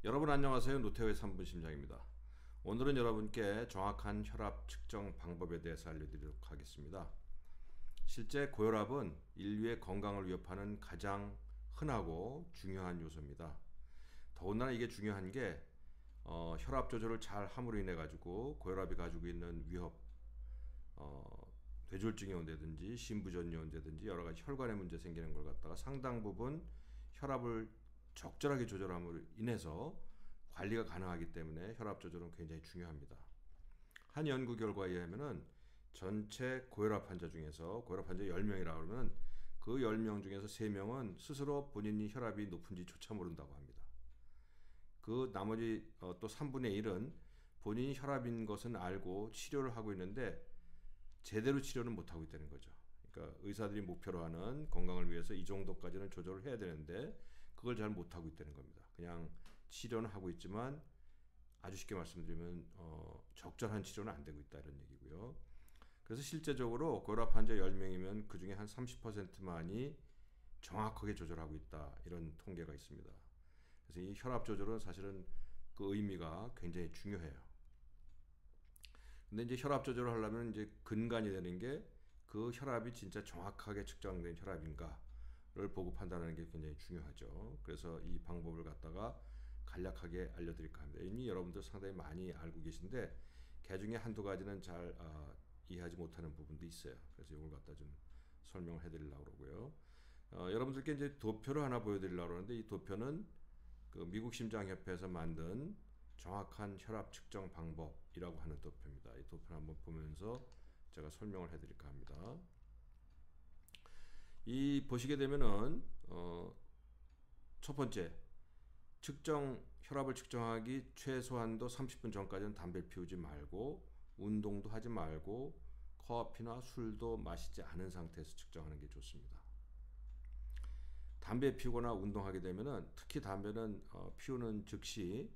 여러분 안녕하세요. 노태우의 3분 심장입니다. 오늘은 여러분께 정확한 혈압 측정 방법에 대해서 알려드리도록 하겠습니다. 실제 고혈압은 인류의 건강을 위협하는 가장 흔하고 중요한 요소입니다. 더군다나 이게 중요한 게 혈압 조절을 잘 함으로 인해 가지고 고혈압이 가지고 있는 위협, 뇌졸중이 온다든지 심부전이 온다든지 여러 가지 혈관에 문제 생기는 걸 갖다가 상당 부분 혈압을 적절하게 조절함으로 인해서 관리가 가능하기 때문에 혈압 조절은 굉장히 중요합니다. 한 연구 결과에 의하면은 전체 고혈압 환자 중에서 고혈압 환자 10명이라고 그러면 그 10명 중에서 3명은 스스로 본인이 혈압이 높은지조차 모른다고 합니다. 그 나머지 또 3분의 1은 본인이 혈압인 것은 알고 치료를 하고 있는데 제대로 치료는 못하고 있다는 거죠. 그러니까 의사들이 목표로 하는 건강을 위해서 이 정도까지는 조절을 해야 되는데 그걸 잘 못하고 있다는 겁니다. 그냥 치료는 하고 있지만 아주 쉽게 말씀드리면 적절한 치료는 안 되고 있다 이런 얘기고요. 그래서 실제적으로 고혈압 환자 10명이면 그 중에 한 30%만이 정확하게 조절하고 있다 이런 통계가 있습니다. 그래서 이 혈압 조절은 사실은 그 의미가 굉장히 중요해요. 근데 이제 혈압 조절을 하려면 이제 근간이 되는 게 그 혈압이 진짜 정확하게 측정된 혈압인가를 보고 판단하는 게 굉장히 중요하죠. 그래서 이 방법을 갖다가 간략하게 알려드릴까 합니다. 이미 여러분들 상당히 많이 알고 계신데 그 중에 한두 가지는 잘 이해하지 못하는 부분도 있어요. 그래서 이걸 갖다 좀 설명을 해드리려고 그러고요. 여러분들께 이제 도표를 하나 보여드리려고 하는데 이 도표는 그 미국 심장협회에서 만든 정확한 혈압 측정 방법이라고 하는 도표입니다. 이 도표를 한번 보면서 제가 설명을 해드릴까 합니다. 이 보시게 되면은 첫 번째 혈압을 측정하기 최소한도 30분 전까지는 담배를 피우지 말고 운동도 하지 말고 커피나 술도 마시지 않은 상태에서 측정하는 게 좋습니다. 담배 피우거나 운동하게 되면은 특히 담배는 피우는 즉시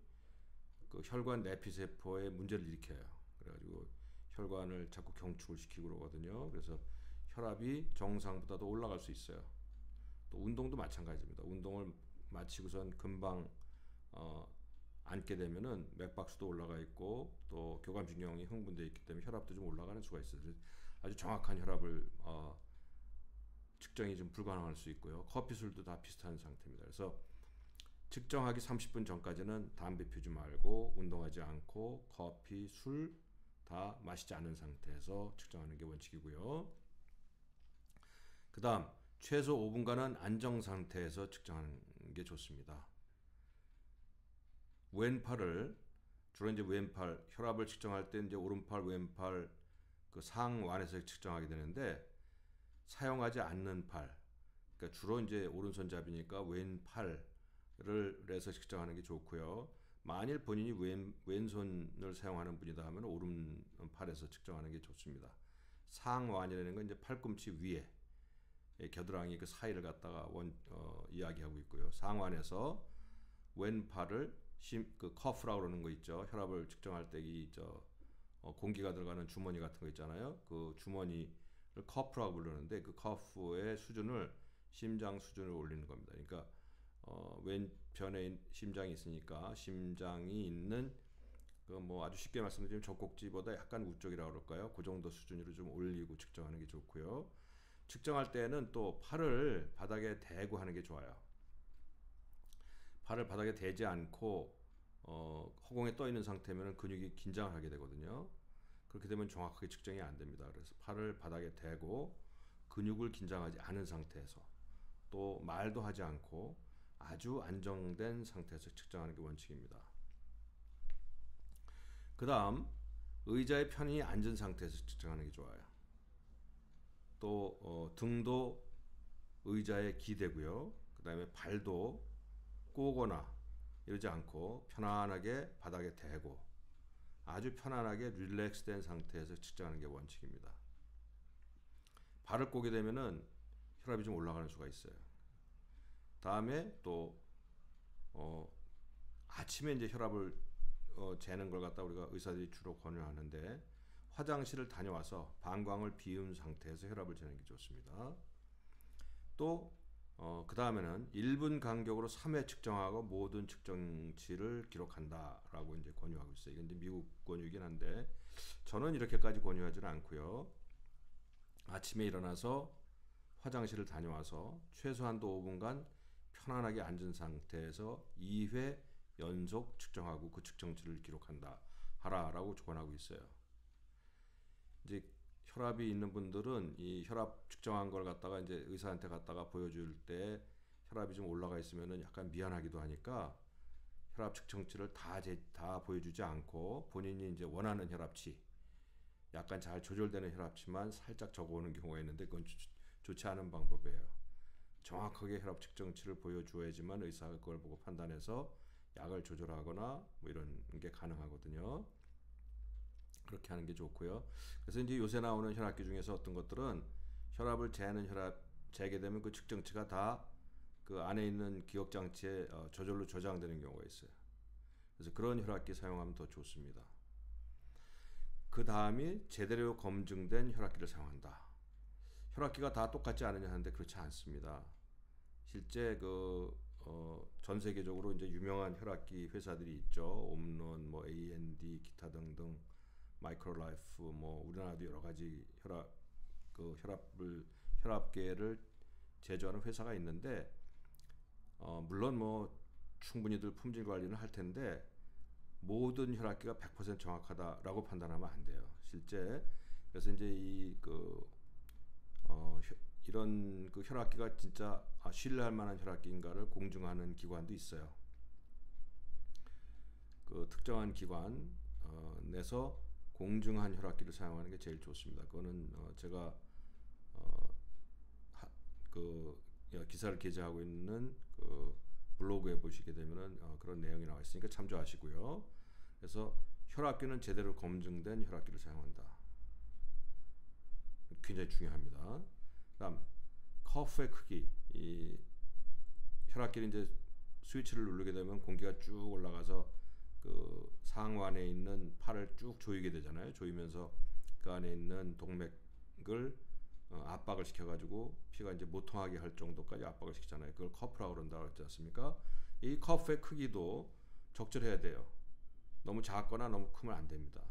그 혈관 내피세포에 문제를 일으켜요. 그래가지고 혈관을 자꾸 경축을 시키고 그러거든요. 그래서 혈압이 정상보다도 올라갈 수 있어요. 또 운동도 마찬가지입니다. 운동을 마치고선 금방 앉게 되면은 맥박수도 올라가 있고 또 교감신경이 흥분되어 있기 때문에 혈압도 좀 올라가는 수가 있어요. 아주 정확한 혈압을 측정이 좀 불가능할 수 있고요. 커피, 술도 다 비슷한 상태입니다. 그래서 측정하기 30분 전까지는 담배 피우지 말고 운동하지 않고 커피, 술 다 마시지 않은 상태에서 측정하는 게 원칙이고요. 그 다음 최소 5분간은 안정 상태에서 측정하는 게 좋습니다. 왼팔을 주로 이제 왼팔 혈압을 측정할 때 이제 오른팔 왼팔 그 상완에서 측정하게 되는데 사용하지 않는 팔 그러니까 주로 이제 오른손잡이니까 왼팔을 해서 측정하는 게 좋고요. 만일 본인이 왼손을 사용하는 분이다 하면 오른팔에서 측정하는 게 좋습니다. 상완이라는 건 이제 팔꿈치 위에 겨드랑이 그 사이를 갖다가 이야기하고 있고요. 상완에서 왼팔을 그 커프라고 그러는 거 있죠. 혈압을 측정할 때 공기가 들어가는 주머니 같은 거 있잖아요. 그 주머니를 커프라고 부르는데 그 커프의 수준을 심장 수준으로 올리는 겁니다. 그러니까 왼편에 심장이 있으니까 심장이 있는 그 뭐 아주 쉽게 말씀드리면 젖꼭지보다 약간 우쪽이라고 그럴까요? 그 정도 수준으로 좀 올리고 측정하는 게 좋고요. 측정할 때는 또 팔을 바닥에 대고 하는 게 좋아요. 팔을 바닥에 대지 않고 허공에 떠 있는 상태면 근육이 긴장을 하게 되거든요. 그렇게 되면 정확하게 측정이 안 됩니다. 그래서 팔을 바닥에 대고 근육을 긴장하지 않은 상태에서 또 말도 하지 않고 아주 안정된 상태에서 측정하는 게 원칙입니다. 그 다음 의자에 편히 앉은 상태에서 측정하는 게 좋아요. 또 등도 의자에 기대고요. 그 다음에 발도 꼬거나 이러지 않고 편안하게 바닥에 대고 아주 편안하게 릴렉스된 상태에서 측정하는 게 원칙입니다. 발을 꼬게 되면은 혈압이 좀 올라가는 수가 있어요. 다음에 또 아침에 이제 혈압을 재는 걸 갖다 우리가 의사들이 주로 권유하는데 화장실을 다녀와서 방광을 비운 상태에서 혈압을 재는 게 좋습니다. 또 그 다음에는 1분 간격으로 3회 측정하고 모든 측정치를 기록한다라고 이제 권유하고 있어요. 이건 이제 미국 권유이긴 한데 저는 이렇게까지 권유하지는 않고요. 아침에 일어나서 화장실을 다녀와서 최소한도 5분간 편안하게 앉은 상태에서 2회 연속 측정하고 그 측정치를 기록한다 하라라고 조언하고 있어요. 이제 혈압이 있는 분들은 이 혈압 측정한 걸 갖다가 이제 의사한테 갖다가 보여줄 때 혈압이 좀 올라가 있으면은 약간 미안하기도 하니까 혈압 측정치를 다 보여주지 않고 본인이 이제 원하는 혈압치, 약간 잘 조절되는 혈압치만 살짝 적어오는 경우가 있는데 그건 좋지 않은 방법이에요. 정확하게 혈압 측정치를 보여주어야지만 의사가 그걸 보고 판단해서 약을 조절하거나 뭐 이런 게 가능하거든요. 그렇게 하는 게 좋고요. 그래서 이제 요새 나오는 혈압기 중에서 어떤 것들은 혈압을 재게 되면 그 측정치가 다 그 안에 있는 기억 장치에 저절로 저장되는 경우가 있어요. 그래서 그런 혈압기 사용하면 더 좋습니다. 그 다음이 제대로 검증된 혈압기를 사용한다. 혈압기가 다 똑같지 않느냐 하는데 그렇지 않습니다. 실제 전 세계적으로 이제 유명한 혈압기 회사들이 있죠. 옴론, 뭐 A&D, 기타 등등, 마이크로라이프, 뭐 우리나라도 여러 가지 혈압계를 제조하는 회사가 있는데 물론 뭐 충분히들 품질 관리는 할 텐데 모든 혈압기가 100% 정확하다라고 판단하면 안 돼요. 실제 그래서 이제 이런 그 혈압기가 진짜 신뢰할 만한 혈압기인가를 공증하는 기관도 있어요. 그 특정한 기관 내서 공증한 혈압기를 사용하는 게 제일 좋습니다. 그거는 제가 기사를 게재하고 있는 그 블로그에 보시게 되면은 그런 내용이 나와 있으니까 참조하시고요. 그래서 혈압기는 제대로 검증된 혈압기를 사용한다. 굉장히 중요합니다. 그다음 커프의 크기. 이 혈압기는 이제 스위치를 누르게 되면 공기가 쭉 올라가서 그 상완에 있는 팔을 쭉 조이게 되잖아요. 조이면서 그 안에 있는 동맥을 압박을 시켜가지고 피가 이제 못 통하게 할 정도까지 압박을 시키잖아요. 그걸 커프라고 그런다고 했지 않습니까? 이 커프의 크기도 적절해야 돼요. 너무 작거나 너무 크면 안 됩니다.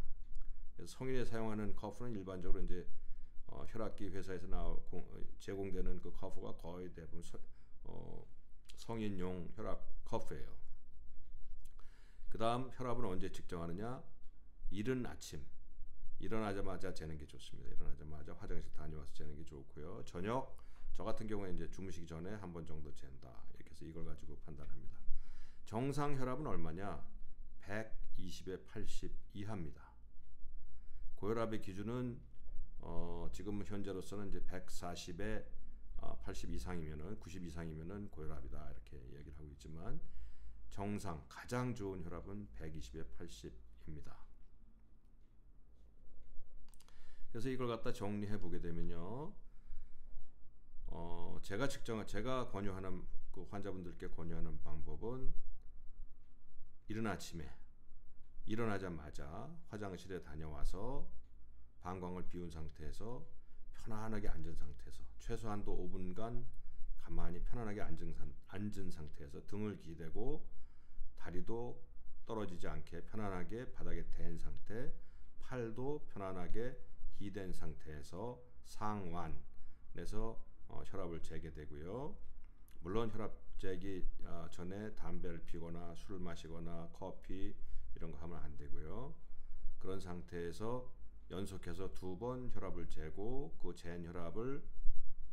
그래서 성인이 사용하는 커프는 일반적으로 이제 혈압기 회사에서 제공되는 그 커프가 거의 대부분 성인용 혈압 커프예요. 그 다음 혈압은 언제 측정하느냐? 이른 아침 일어나자마자 재는 게 좋습니다. 일어나자마자 화장실 다녀와서 재는 게 좋고요. 저녁 저 같은 경우에 이제 주무시기 전에 한 번 정도 잰다. 이렇게 해서 이걸 가지고 판단합니다. 정상 혈압은 얼마냐? 120에 80 이하입니다. 고혈압의 기준은 지금 현재로서는 이제 140에 80 이상이면은 90 이상이면은 고혈압이다 이렇게 얘기를 하고 있지만 정상 가장 좋은 혈압은 120에 80입니다. 그래서 이걸 갖다 정리해 보게 되면요, 제가 권유하는 그 환자분들께 권유하는 방법은 이른 아침에 일어나자마자 화장실에 다녀와서 방광을 비운 상태에서 편안하게 앉은 상태에서 최소한도 5분간 가만히 편안하게 앉은 상태에서 등을 기대고 다리도 떨어지지 않게 편안하게 바닥에 댄 상태, 팔도 편안하게 기댄 상태에서 상완에서 혈압을 재게 되고요. 물론 혈압 재기 전에 담배를 피거나 술을 마시거나 커피 이런 거 하면 안 되고요. 그런 상태에서 연속해서 2번 혈압을 재고 그 잰 혈압을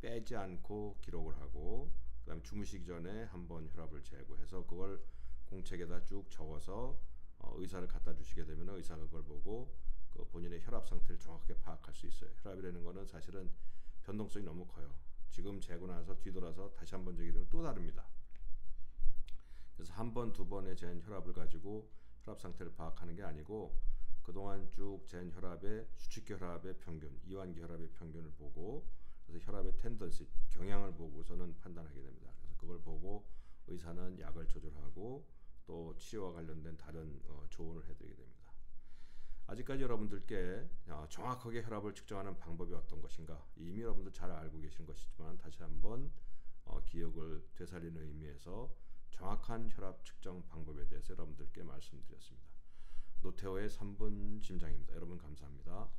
빼지 않고 기록을 하고 그다음에 주무시기 전에 한 번 혈압을 재고 해서 그걸 공책에다 쭉 적어서 의사를 갖다 주시게 되면 의사가 그걸 보고 그 본인의 혈압 상태를 정확하게 파악할 수 있어요. 혈압이라는 거는 사실은 변동성이 너무 커요. 지금 재고 나서 뒤돌아서 다시 한번 재게 되면 또 다릅니다. 그래서 한 번, 두 번의 잰 혈압을 가지고 혈압 상태를 파악하는 게 아니고 그동안 쭉 잰 혈압의 수축기 혈압의 평균, 이완기 혈압의 평균을 보고 그래서 혈압의 텐던시, 경향을 보고서는 판단하게 됩니다. 그래서 그걸 보고 의사는 약을 조절하고 또 치료와 관련된 다른 조언을 해드리게 됩니다. 아직까지 여러분들께 정확하게 혈압을 측정하는 방법이 어떤 것인가 이미 여러분들 잘 알고 계신 것이지만 다시 한번 기억을 되살리는 의미에서 정확한 혈압 측정 방법에 대해서 여러분들께 말씀드렸습니다. 노태우의 3분 짐작입니다. 여러분 감사합니다.